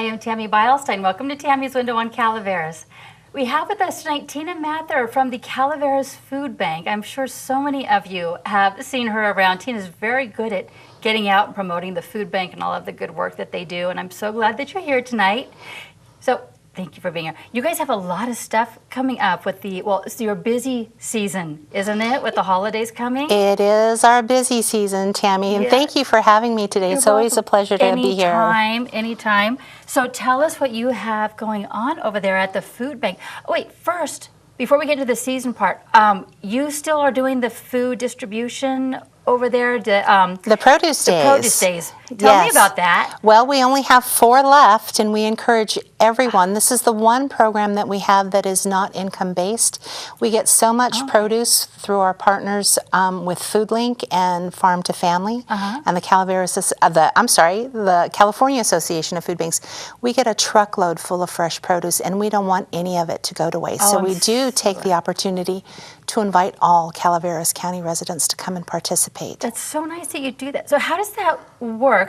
am Tammy Beilstein. Welcome to Tammy's Window on Calaveras. We have with us tonight Tina Mather from the Calaveras Food Bank. I'm sure so many of you have seen her around. Tina's very good at getting out and promoting the food bank and all of the good work that they do, and I'm so glad that you're here tonight. So thank you for being here. You guys have a lot of stuff coming up with the, well, it's your busy season, isn't it, with the holidays coming? It is our busy season, Tammy, and thank you for having me today. It's always a pleasure to be here. Anytime. So tell us what you have going on over there at the food bank. Oh, wait, first, before we get to the season part, you still are doing the food distribution over there? The produce days. The produce days. Tell me about that. Well, we only have 4 left, and we encourage everyone. This is the one program that we have that is not income-based. We get so much produce through our partners with FoodLink and Farm to Family and the Calaveras, the California Association of Food Banks. We get a truckload full of fresh produce, and we don't want any of it to go to waste. So we do take the opportunity to invite all Calaveras County residents to come and participate. That's so nice that you do that. So how does that work?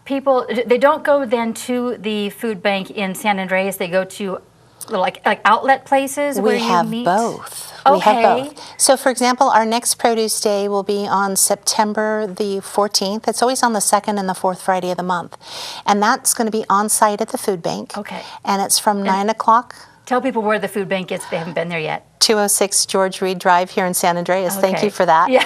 People, they don't go then to the food bank in San Andreas. They go to like outlet places where you meet? We have both. Okay. We have both. So, for example, our next produce day will be on September the 14th. It's always on the 2nd and the 4th Friday of the month. And that's going to be on site at the food bank. Okay. And it's from 9 o'clock. Tell people where the food bank is if they haven't been there yet. 206 George Reed Drive here in San Andreas. Okay. Thank you for that. Yeah.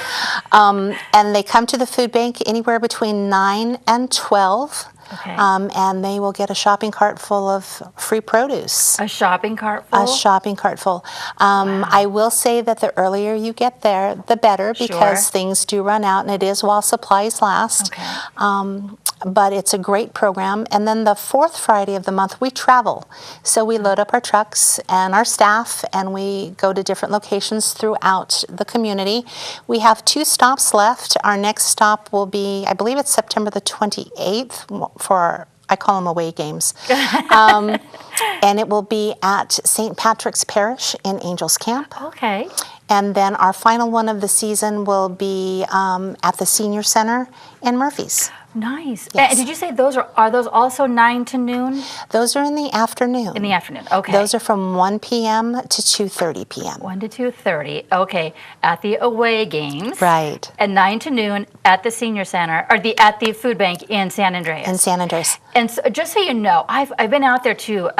And they come to the food bank anywhere between 9 and 12. Okay. And they will get a shopping cart full of free produce. A shopping cart full? A shopping cart full. I will say that the earlier you get there, the better, because things do run out, and it is while supplies last. Okay. But it's a great program. And then the 4th Friday of the month, we travel. So we load up our trucks and our staff, and we go to different locations throughout the community. We have 2 stops left. Our next stop will be, I believe it's September the 28th, for our, I call them away games. And it will be at St. Patrick's Parish in Angels Camp. Okay. And then our final one of the season will be at the Senior Center in Murphy's. Nice. Yes. And did you say those are those also 9 to noon? Those are in the afternoon. In the afternoon, okay. Those are from 1 p.m. to 2:30 p.m. 1 to 2:30, okay. At the away games. Right. And 9 to noon at the Senior Center, or at the food bank in San Andreas. In San Andreas. And so, just so you know, I've been out there to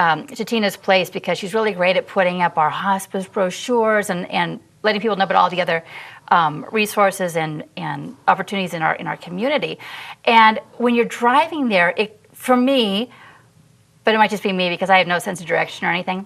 Tina's place because she's really great at putting up our hospice brochures and letting people know about all the other resources and opportunities in our community. And when you're driving there, for me, but it might just be me because I have no sense of direction or anything,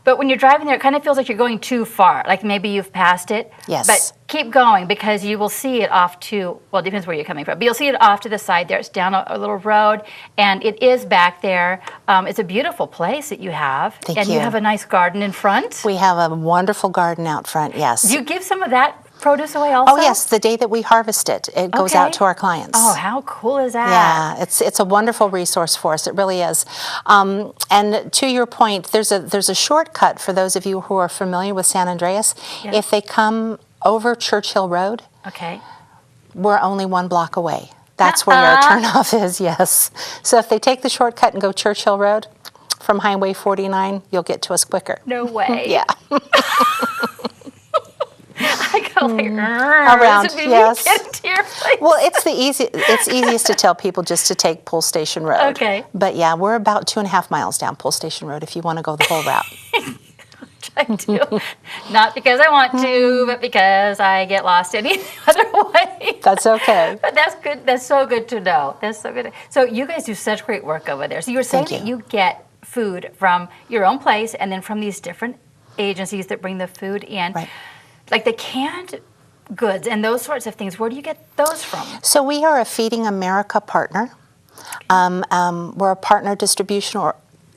but when you're driving there, it kind of feels like you're going too far, like maybe you've passed it. Yes. But keep going, because you will see it off to, well, it depends where you're coming from, but you'll see it off to the side there. It's down a little road, and it is back there. It's a beautiful place that you have. Thank you. And you have a nice garden in front. We have a wonderful garden out front, yes. Do you give some of that produce away also? Oh, yes. The day that we harvest it, it goes out to our clients. Oh, how cool is that? Yeah, it's a wonderful resource for us. It really is. And to your point, there's a shortcut for those of you who are familiar with San Andreas. Yes. If they come over Churchill Road, we're only 1 block away. That's where your turnoff is, yes. So if they take the shortcut and go Churchill Road from Highway 49, you'll get to us quicker. No way. Yeah. I go like, around, yes. Get to your place. Well, it's easiest to tell people just to take Pull Station Road. Okay. But yeah, we're about 2.5 miles down Pull Station Road if you want to go the whole route. I do. Not because I want to, but because I get lost any other way. That's okay. But that's good. That's so good to know. That's so good. So you guys do such great work over there. So you were saying that you get food from your own place and then from these different agencies that bring the food in. Right. Like the canned goods and those sorts of things, where do you get those from? So we are a Feeding America partner. We're a partner distribution or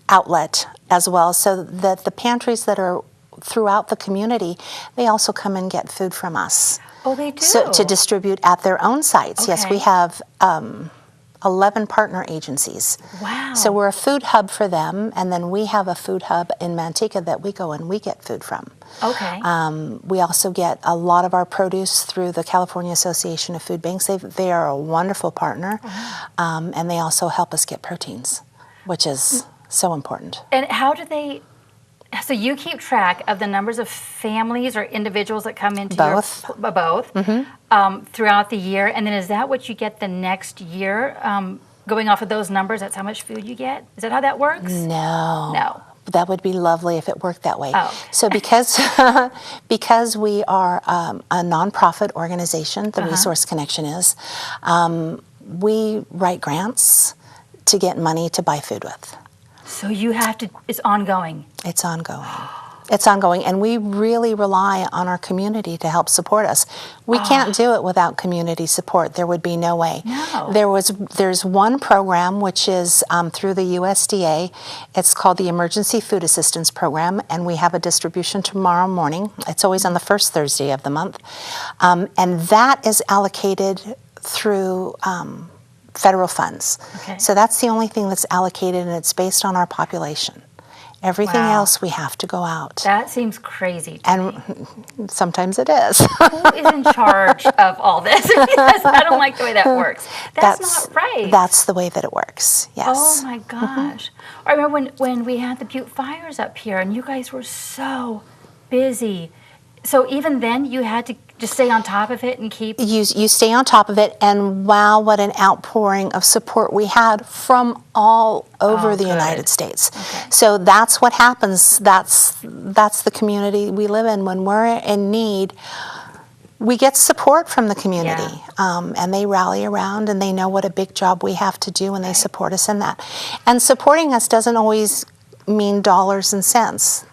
outlet as well, so that the pantries that are throughout the community, they also come and get food from us. Oh, they do? So to distribute at their own sites. Okay. Yes, we have 11 partner agencies. Wow. So we're a food hub for them, and then we have a food hub in Manteca that we go and we get food from. Okay. We also get a lot of our produce through the California Association of Food Banks. They are a wonderful partner, and they also help us get proteins. which is so important. And how do they, so you keep track of the numbers of families or individuals that come into Both. your, both, throughout the year, and then is that what you get the next year? Going off of those numbers, that's how much food you get? Is that how that works? No. No. That would be lovely if it worked that way. Oh, okay. So because we are a nonprofit organization, the Resource Connection is, we write grants to get money to buy food with. So you have to, it's ongoing. It's ongoing. It's ongoing, and we really rely on our community to help support us. We can't do it without community support. There would be no way. No. There's one program which is through the USDA. It's called the Emergency Food Assistance Program, and we have a distribution tomorrow morning. It's always on the first Thursday of the month, and that is allocated through federal funds. Okay. So that's the only thing that's allocated, and it's based on our population. Everything Wow. else we have to go out. That seems crazy to me. And sometimes it is. Who is in charge of all this? Because I don't like the way that works. That's not right. That's the way that it works, yes. Oh my gosh. I remember when we had the Butte fires up here and you guys were so busy. So even then you had to just stay on top of it and keep... You stay on top of it, and wow, what an outpouring of support we had from all over the good. United States. Okay. So that's what happens. That's the community we live in. When we're in need, we get support from the community, and they rally around, and they know what a big job we have to do, and they support us in that. And supporting us doesn't always mean dollars and cents.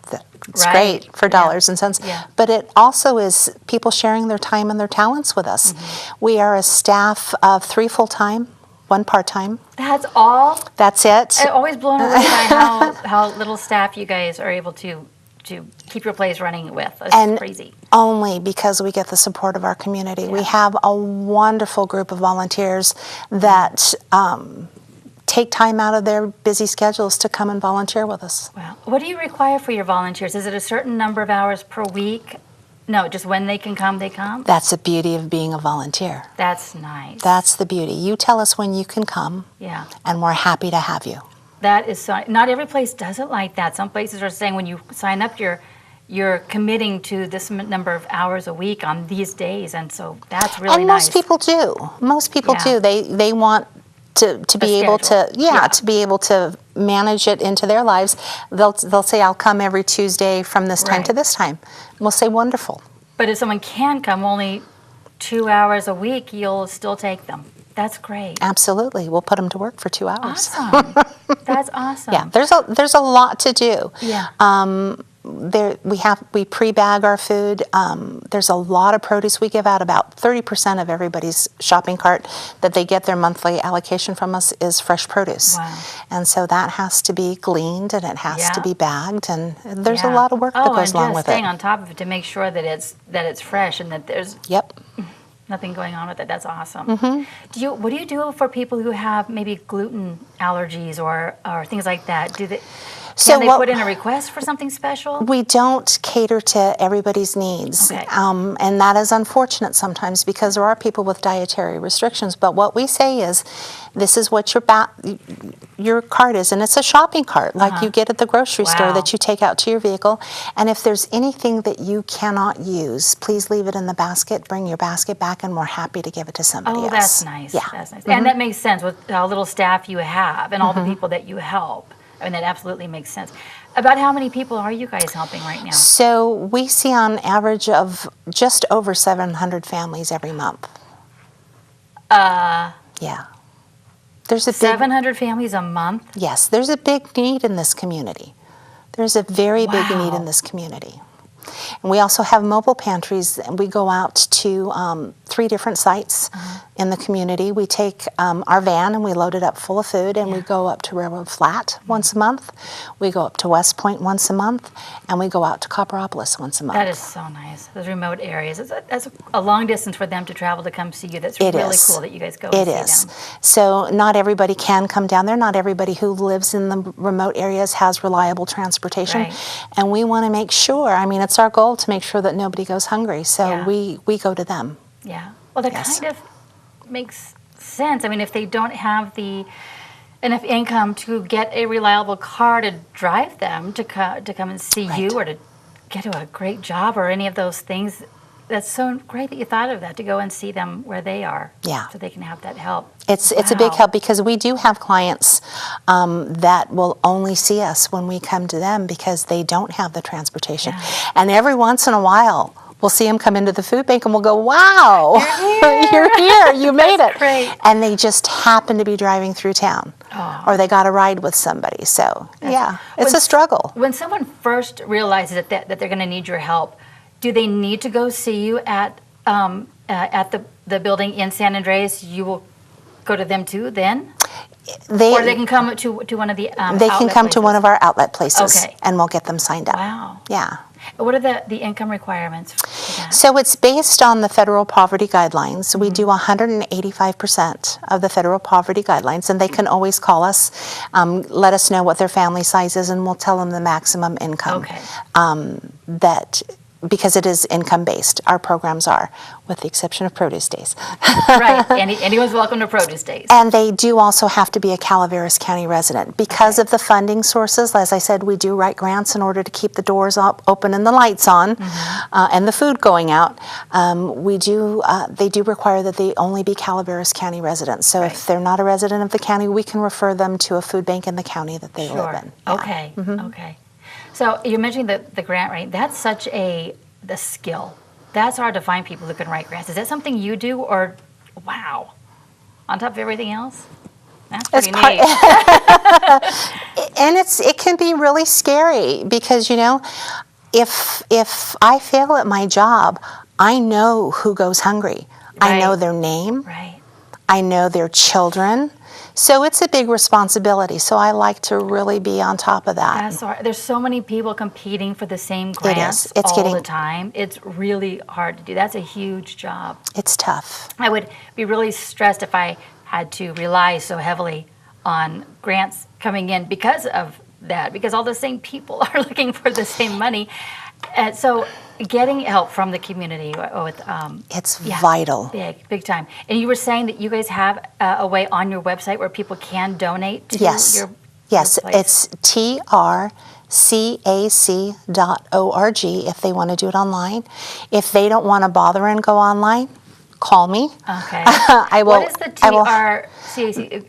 It's Right. great for dollars and cents, Yeah. but it also is people sharing their time and their talents with us. We are a staff of 3 full-time, 1 part-time. That's all? That's it. I'm always blown away by how little staff you guys are able to keep your place running with. That's And crazy. only because we get the support of our community. We have a wonderful group of volunteers that take time out of their busy schedules to come and volunteer with us. Wow. What do you require for your volunteers? Is it a certain number of hours per week? No, just when they can come, they come? That's the beauty of being a volunteer. That's nice. That's the beauty. You tell us when you can come, Yeah. and we're happy to have you. That is so, not every place does it like that. Some places are saying when you sign up, you're committing to this number of hours a week on these days, and so that's really And nice. most people do. Most people Yeah. do. They want to be able to schedule. to be able to manage it into their lives. They'll say, I'll come every Tuesday from this time to Right. this time. We'll say, wonderful. But if someone can come only 2 hours a week, you'll still take them. That's great. Absolutely. We'll put them to work for 2 hours. Awesome. That's awesome. Yeah, there's a lot to do. Yeah. We pre-bag our food. There's a lot of produce. We give out about 30% of everybody's shopping cart that they get their monthly allocation from us is fresh produce. Wow. And so that has to be gleaned, and it has to Yeah. be bagged, and there's a Yeah. lot of work that goes along and with just staying it. on top of it to make sure that it's fresh and that there's Yep. nothing going on with it. That's awesome. Mm-hmm. What do you do for people who have maybe gluten allergies or things like that? Can they put in a request for something special? We don't cater to everybody's needs, Okay. and that is unfortunate sometimes because there are people with dietary restrictions. But what we say is, this is what your cart is, and it's a shopping cart like you get at the grocery store Wow. that you take out to your vehicle. And if there's anything that you cannot use, please leave it in the basket. Bring your basket back, and we're happy to give it to somebody else. Oh, that's nice. Yeah. That's nice. And that makes sense with how little staff you have and all the people that you help. I mean, that absolutely makes sense. About how many people are you guys helping right now? So we see on average of just over 700 families every month. Yeah. There's a big, 700 families a month? yes, there's a big need in this community. There's a very big need Wow. in this community. And we also have mobile pantries, and we go out to 3 different sites in the community. We take our van and we load it up full of food, and we go up to Railroad Flat once a month. We go up to West Point once a month, and we go out to Copperopolis once a month. That is so nice. Those remote areas. That's a long distance for them to travel to come see you. That's It really is. cool that you guys go It and see is. them. So not everybody can come down there. Not everybody who lives in the remote areas has reliable transportation. Right. And we want to make sure, I mean, it's our goal to make sure that nobody goes hungry. So Yeah. we go to them. Yeah. Well, that Yes. kind of makes sense. I mean, if they don't have the enough income to get a reliable car to drive them to come and see Right. you, or to get to a great job, or any of those things. That's so great that you thought of that, to go and see them where they are. Yeah. So they can have that help. It's a big Wow. help, because we do have clients that will only see us when we come to them because they don't have the transportation. Yeah. And every once in a while, we'll see them come into the food bank and we'll go, wow, you're here, you made it. great. And they just happen to be driving through town, or they got a ride with somebody. So, yeah, it's a struggle. When someone first realizes that they're going to need your help, do they need to go see you at the building in San Andreas? You will go to them too then? Or they can come to one of the They can come to one of our outlet places, Okay. and we'll get them signed up. Wow. Yeah. What are the income requirements for that? So it's based on the federal poverty guidelines. We do 185% of the federal poverty guidelines, and they can always call us, let us know what their family size is, and we'll tell them the maximum income. Okay. Because it is income-based, our programs are, with the exception of produce days. Right. Anyone's welcome to produce days. And they do also have to be a Calaveras County resident. Because of the funding sources, as I said, we do write grants in order to keep the doors open and the lights on, and the food going out. They do require that they only be Calaveras County residents. So if they're not a resident of the county, we can refer them to a food bank in the county that they live in. Yeah. Okay. Okay. So you mentioned the grant writing. That's such the skill. That's hard to find people who can write grants. Is that something you do, or wow, on top of everything else? That's pretty neat. And it can be really scary, because if I fail at my job, I know who goes hungry. I know their name. Right. I know their children. So it's a big responsibility. So I like to really be on top of that. That's hard. There's so many people competing for the same grants all the time. It's really hard to do. That's a huge job. It's tough. I would be really stressed if I had to rely so heavily on grants coming in because of that, because all the same people are looking for the same money. And so getting help from the community with it's vital. Big time. And you were saying that you guys have a way on your website where people can donate to your Yes, place. it's trcac.org if they want to do it online. If they don't want to bother and go online, call me. Okay. I will. What is the TRCAC?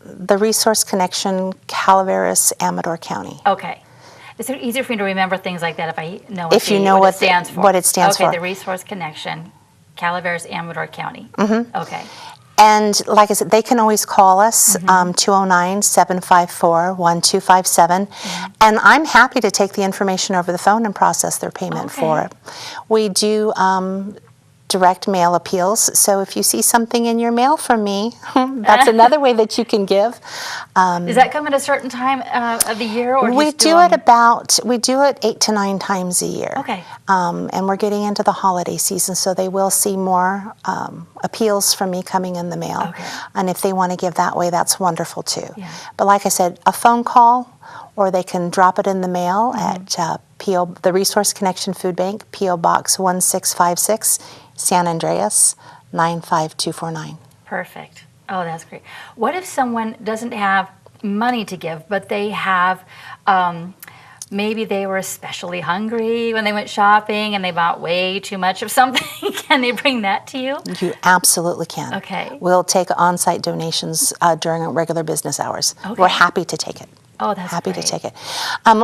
The Resource Connection, Calaveras, Amador County. Okay. It's easier for me to remember things like that if I know what it stands for. What it stands for. Okay, the Resource Connection, Calaveras, Amador County. Okay. And like I said, they can always call us, 209-754-1257. And I'm happy to take the information over the phone and process their payment for it. We do direct mail appeals. So if you see something in your mail from me, that's another way that you can give. Does that come at a certain time of the year, or we do it 8 to 9 times a year. Okay. And we're getting into the holiday season, so they will see more appeals from me coming in the mail. Okay. And if they want to give that way, that's wonderful too. Yeah. But like I said, a phone call, or they can drop it in the mail at the Resource Connection Food Bank, P.O. Box 1656, San Andreas 95249. Perfect. Oh, that's great. What if someone doesn't have money to give, but they have, maybe they were especially hungry when they went shopping and they bought way too much of something? Can they bring that to you? You absolutely can. Okay. We'll take on-site donations during regular business hours. Okay. We're happy to take it. Oh, that's Happy great. to take it.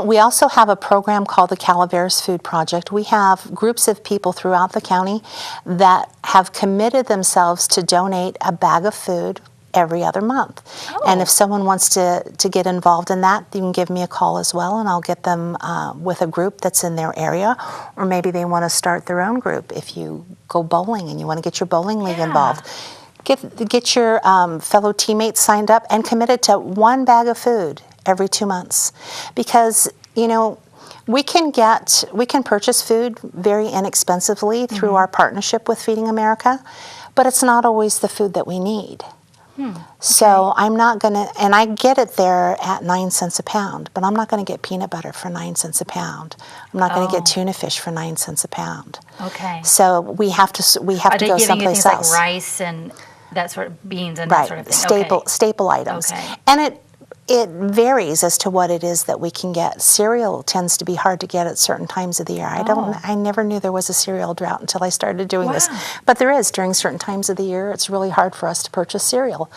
We also have a program called the Calaveras Food Project. We have groups of people throughout the county that have committed themselves to donate a bag of food every other month. Oh. And if someone wants to get involved in that, you can give me a call as well, and I'll get them with a group that's in their area. Or maybe they want to start their own group. If you go bowling and you want to get your bowling league involved, get your fellow teammates signed up and committed to one bag of food every 2 months. Because, we can purchase food very inexpensively through our partnership with Feeding America, but it's not always the food that we need. So I'm not going to, and I get it there at 9 cents a pound, but I'm not going to get peanut butter for 9 cents a pound. I'm not going to get tuna fish for 9 cents a pound. Okay. So we have to Are go they giving you someplace things else. like rice and that sort of beans and that Right, sort of thing. staple items. Okay. And it varies as to what it is that we can get. Cereal tends to be hard to get at certain times of the year. I never knew there was a cereal drought until I started doing this. But there is during certain times of the year. It's really hard for us to purchase cereal.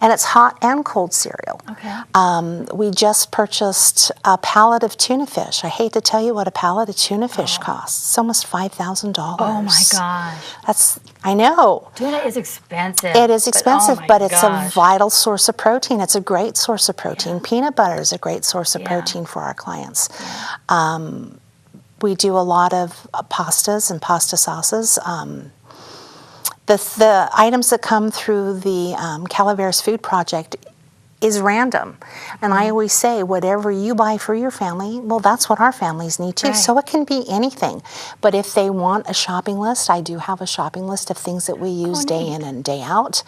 And it's hot and cold cereal. Okay. We just purchased a pallet of tuna fish. I hate to tell you what a pallet of tuna fish costs. It's almost $5,000. Oh my gosh. I know. Tuna is expensive. It is expensive, but it's a gosh. vital source of protein. It's a great source of protein. Peanut butter is a great source of Yeah. protein for our clients. We do a lot of pastas and pasta sauces. The items that come through the Calaveras Food Project is random. And I always say, whatever you buy for your family, well, that's what our families need too. Right. So it can be anything. But if they want a shopping list, I do have a shopping list of things that we use day in and day out.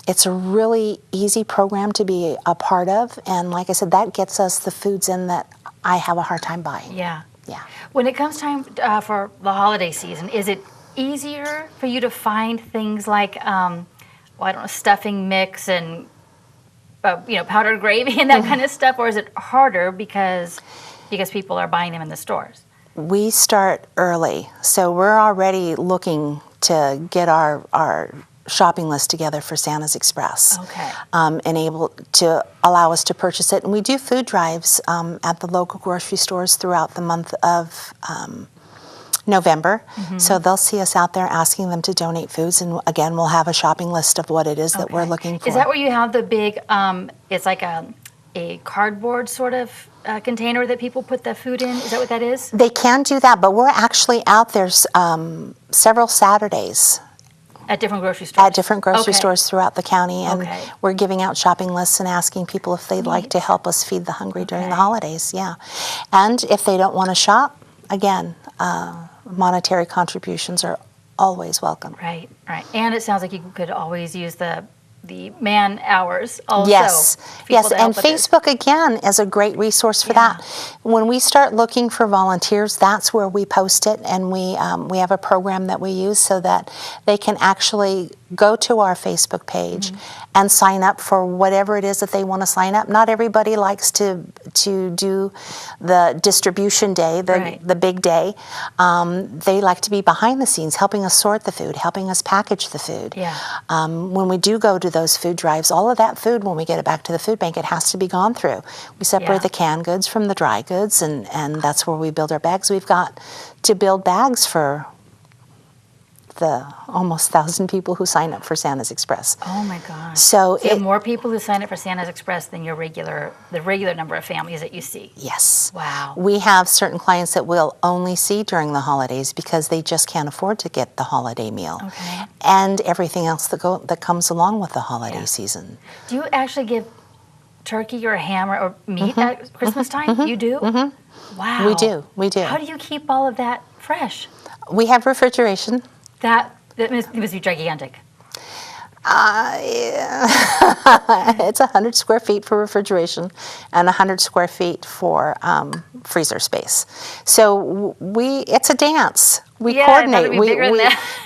It's a really easy program to be a part of. And like I said, that gets us the foods in that I have a hard time buying. Yeah. Yeah. When it comes time for the holiday season, is it easier for you to find things like, well, I don't know, stuffing mix and powdered gravy and that kind of stuff, or is it harder because people are buying them in the stores? We start early, so we're already looking to get our shopping list together for Santa's Express. Okay. And able to allow us to purchase it. And we do food drives at the local grocery stores throughout the month of November. So they'll see us out there asking them to donate foods, and again, we'll have a shopping list of what it is that we're looking for. Is that where you have the big, it's like a cardboard sort of container that people put the food in? Is that what that is? They can do that, but we're actually out there several Saturdays At different grocery stores? at different grocery stores throughout the county, and we're giving out shopping lists and asking people if they'd like to help us feed the hungry during the holidays. Yeah, and if they don't want to shop, again, monetary contributions are always welcome. Right. And it sounds like you could always use the man hours also. Yes, and Facebook again is a great resource for that. When we start looking for volunteers, that's where we post it, and we have a program that we use so that they can actually go to our Facebook page and sign up for whatever it is that they want to sign up. Not everybody likes to do the distribution day, the big day. They like to be behind the scenes, helping us sort the food, helping us package the food. Yeah. When we do go to those food drives, all of that food, when we get it back to the food bank, it has to be gone through. We separate the canned goods from the dry goods, and that's where we build our bags. We've got to build bags for the almost 1,000 people who sign up for Santa's Express. Oh my gosh. So you have more people who sign up for Santa's Express than the regular number of families that you see. Yes. Wow. We have certain clients that we'll only see during the holidays because they just can't afford to get the holiday meal. Okay. And everything else that comes along with the holiday season. Do you actually give turkey or ham or meat at Christmas time? You do? Wow. We do. How do you keep all of that fresh? We have refrigeration. That must be gigantic. It's 100 square feet for refrigeration and 100 square feet for freezer space. So it's a dance. We coordinate.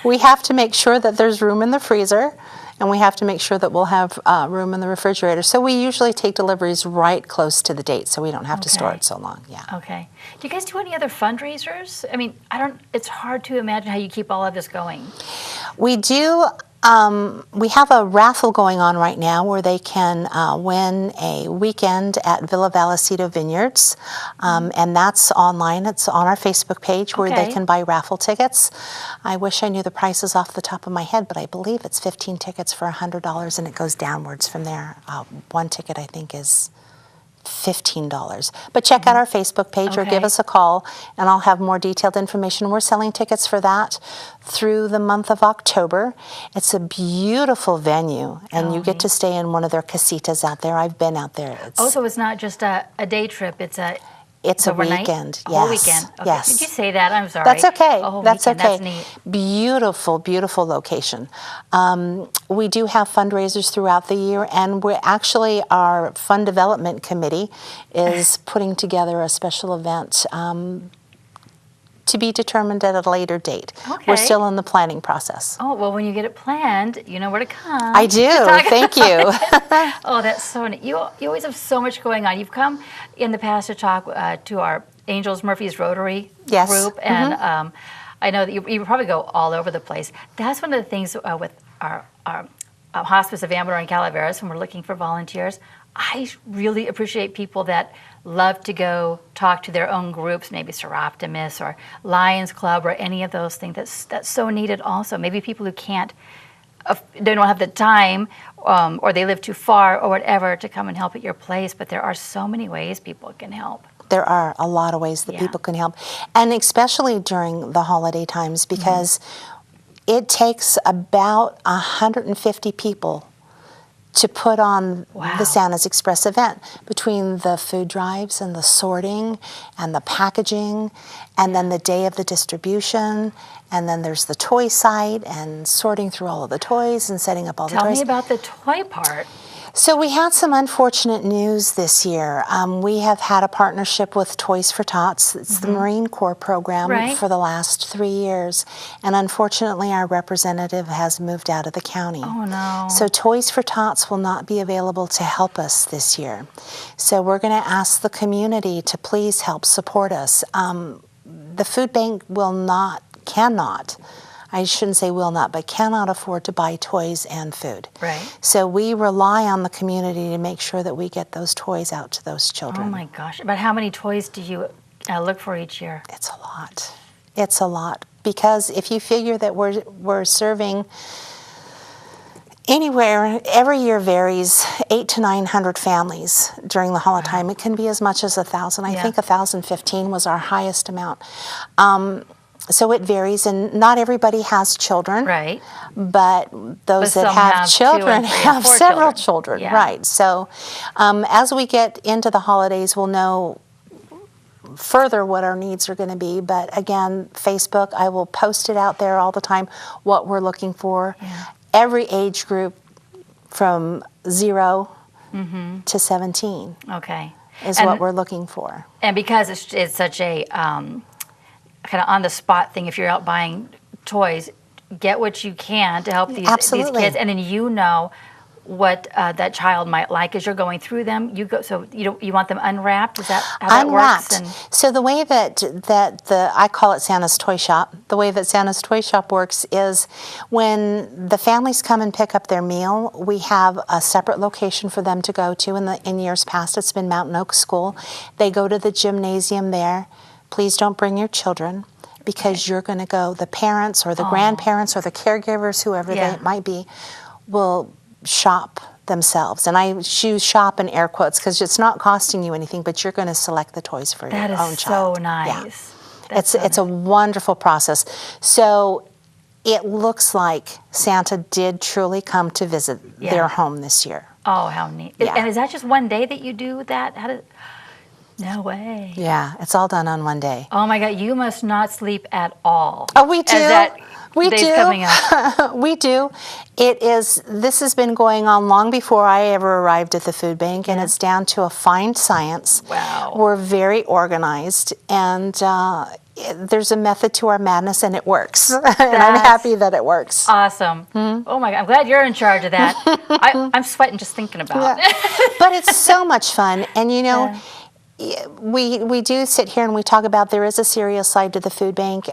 We have to make sure that there's room in the freezer, and we have to make sure that we'll have room in the refrigerator. So we usually take deliveries right close to the date, so we don't have to store it so long. Yeah. Okay. Do you guys do any other fundraisers? I mean, it's hard to imagine how you keep all of this going. We do. We have a raffle going on right now where they can win a weekend at Villa Vallecito Vineyards, and that's online. It's on our Facebook page where they can buy raffle tickets. I wish I knew the prices off the top of my head, but I believe it's 15 tickets for $100, and it goes downwards from there. One ticket, I think, is $15. But check out our Facebook page or give us a call, and I'll have more detailed information. We're selling tickets for that through the month of October. It's a beautiful venue, and you get to stay in one of their casitas out there. I've been out there. So it's not just a day trip, it's a overnight? Weekend. Yes. Whole weekend. Okay. Yes. Did you say that? I'm sorry. That's okay. That's okay. That's neat. Beautiful, beautiful location. We do have fundraisers throughout the year, and our fund development committee is putting together a special event to be determined at a later date. Okay. We're still in the planning process. Oh, well, when you get it planned, you know where to come. I do. Thank you. Oh, that's so neat. You always have so much going on. You've come in the past to talk to our Angels Murphy's Rotary Yes. group, and I know that you probably go all over the place. That's one of the things with our Hospice of Amador and Calaveras when we're looking for volunteers. I really appreciate people that love to go talk to their own groups, maybe Seroptimus or Lions Club or any of those things. That's so needed also. Maybe people who can't, they don't have the time or they live too far or whatever to come and help at your place, but there are so many ways people can help. There are a lot of ways that people can help, and especially during the holiday times, because it takes about 150 people to put on the Santa's Express event, between the food drives and the sorting and the packaging, and then the day of the distribution, and then there's the toy site and sorting through all of the toys and setting up all the toys. Tell me about the toy part. So we had some unfortunate news this year. We have had a partnership with Toys for Tots. It's the Marine Corps program for the last 3 years. And unfortunately, our representative has moved out of the county. Oh, no. So Toys for Tots will not be available to help us this year. So we're going to ask the community to please help support us. The food bank cannot afford to buy toys and food. Right. So we rely on the community to make sure that we get those toys out to those children. Oh my gosh. About how many toys do you look for each year? It's a lot. It's a lot. Because if you figure that we're serving anywhere, every year varies, 800 to 900 families during the holiday time. It can be as much as 1,000. I think 1,015 was our highest amount. So it varies, and not everybody has children. Right. But those that have children have several children. Right. So as we get into the holidays, we'll know further what our needs are going to be. But again, Facebook, I will post it out there all the time, what we're looking for. Every age group from 0 to 17 is what we're looking for. And because it's such a kind of on-the-spot thing, if you're out buying toys, get what you can to help these kids, and then you know what that child might like as you're going through them. So you want them unwrapped? Is that how that works? Unwrapped. So the way that I call it Santa's Toy Shop. The way that Santa's Toy Shop works is when the families come and pick up their meal, we have a separate location for them to go to. In years past, it's been Mountain Oak School. They go to the gymnasium there. Please don't bring your children, because you're going to go, the parents or the grandparents or the caregivers, whoever they might be, will shop themselves. And I choose shop in air quotes because it's not costing you anything, but you're going to select the toys for your own child. That is so nice. Yeah. It's a wonderful process. So it looks like Santa did truly come to visit their home this year. Oh, how neat. Yeah. And is that just one day that you do that? No way. Yeah, it's all done on one day. Oh my God, you must not sleep at all. Oh, we do. We do. Coming up. We do. This has been going on long before I ever arrived at the food bank, and it's down to a fine science. Wow. We're very organized, and there's a method to our madness, and it works. And I'm happy that it works. Awesome. Oh my God, I'm glad you're in charge of that. I'm sweating just thinking about it. But it's so much fun, and you know, we do sit here and we talk about there is a serious side to the food bank.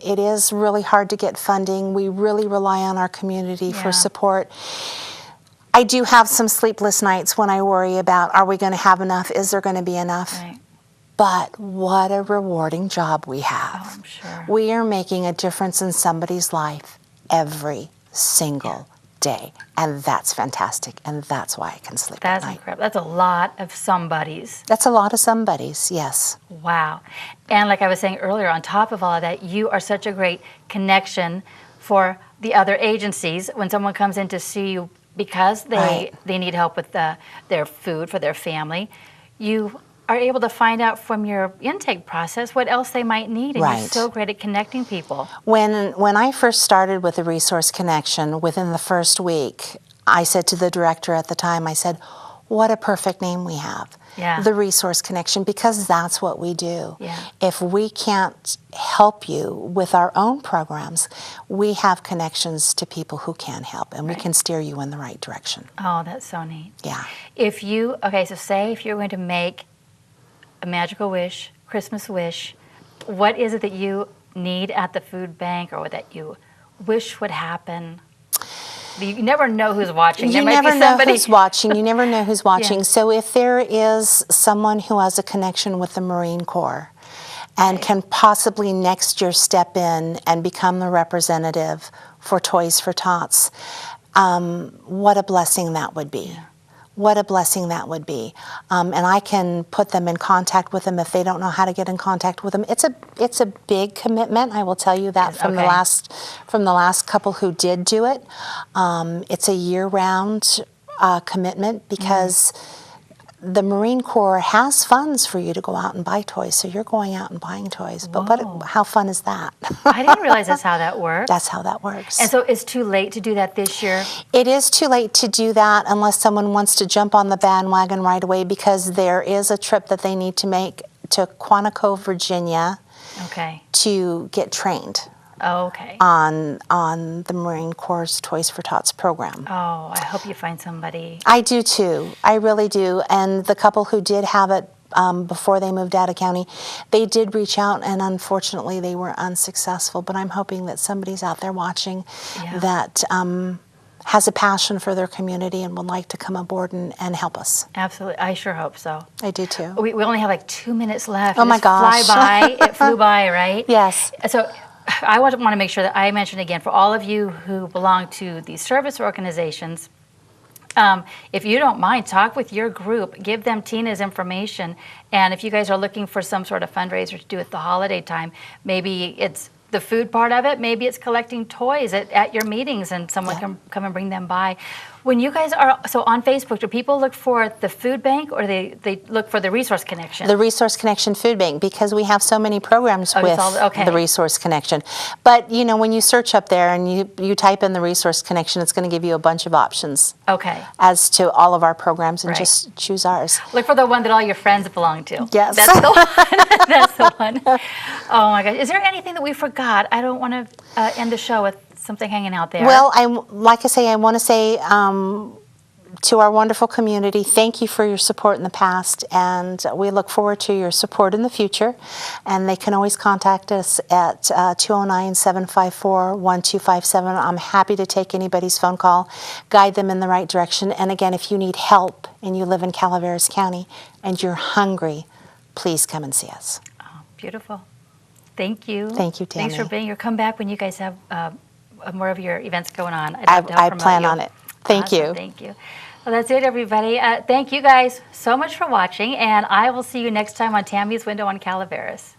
It is really hard to get funding. We really rely on our community for support. I do have some sleepless nights when I worry about, are we going to have enough? Is there going to be enough? Right. But what a rewarding job we have. Oh, I'm sure. We are making a difference in somebody's life every single day, and that's fantastic, and that's why I can sleep at night. That's incredible. That's a lot of somebodies. That's a lot of somebodies, yes. Wow. And like I was saying earlier, on top of all of that, you are such a great connection for the other agencies when someone comes in to see you because they need help with their food for their family. You are able to find out from your intake process what else they might need, and you're so great at connecting people. When I first started with the Resource Connection, within the first week, I said to the director at the time, I said, What a perfect name we have. Yeah. The Resource Connection, because that's what we do. Yeah. If we can't help you with our own programs, we have connections to people who can help, and we can steer you in the right direction. Oh, that's so neat. Yeah. If you, okay, so say if you're going to make a magical wish, Christmas wish, what is it that you need at the food bank or that you wish would happen? You never know who's watching. You never know who's watching. You never know who's watching. Yeah. So if there is someone who has a connection with the Marine Corps and can possibly next year step in and become the representative for Toys for Tots, what a blessing that would be. Yeah. What a blessing that would be. And I can put them in contact with them if they don't know how to get in contact with them. It's a big commitment. I will tell you that from the last couple who did do it. It's a year-round commitment because the Marine Corps has funds for you to go out and buy toys. So you're going out and buying toys. But how fun is that? I didn't realize that's how that works. That's how that works. And so it's too late to do that this year? It is too late to do that unless someone wants to jump on the bandwagon right away, because there is a trip that they need to make to Quantico, Virginia, to get trained. Oh, okay. On the Marine Corps' Toys for Tots program. Oh, I hope you find somebody. I do too. I really do. And the couple who did have it before they moved out of county, they did reach out, and unfortunately they were unsuccessful. But I'm hoping that somebody's out there watching that has a passion for their community and would like to come aboard and help us. Absolutely. I sure hope so. I do too. We only have like 2 minutes left. Oh my gosh. It flew by, right? Yes. So I want to make sure that I mention again, for all of you who belong to these service organizations, if you don't mind, talk with your group, give them Tina's information, and if you guys are looking for some sort of fundraiser to do at the holiday time, maybe it's the food part of it, maybe it's collecting toys at your meetings and someone can come and bring them by. When you guys are, so on Facebook, do people look for the food bank or they look for the Resource Connection? The Resource Connection Food Bank, because we have so many programs with the Resource Connection. But, you know, when you search up there and you type in the Resource Connection, it's going to give you a bunch of options as to all of our programs, and just choose ours. Look for the one that all your friends belong to. Yes. That's the one. That's the one. Oh, my gosh. Is there anything that we forgot? I don't want to end the show with something hanging out there. Well, I want to say to our wonderful community, thank you for your support in the past, and we look forward to your support in the future. And they can always contact us at 209-754-1257. I'm happy to take anybody's phone call, guide them in the right direction. And again, if you need help and you live in Calaveras County and you're hungry, please come and see us. Oh, beautiful. Thank you. Thank you, Tammy. Thanks for being here. Come back when you guys have more of your events going on. I plan on it. Thank you. Thank you. Well, that's it, everybody. Thank you guys so much for watching, and I will see you next time on Tammy's Window on Calaveras.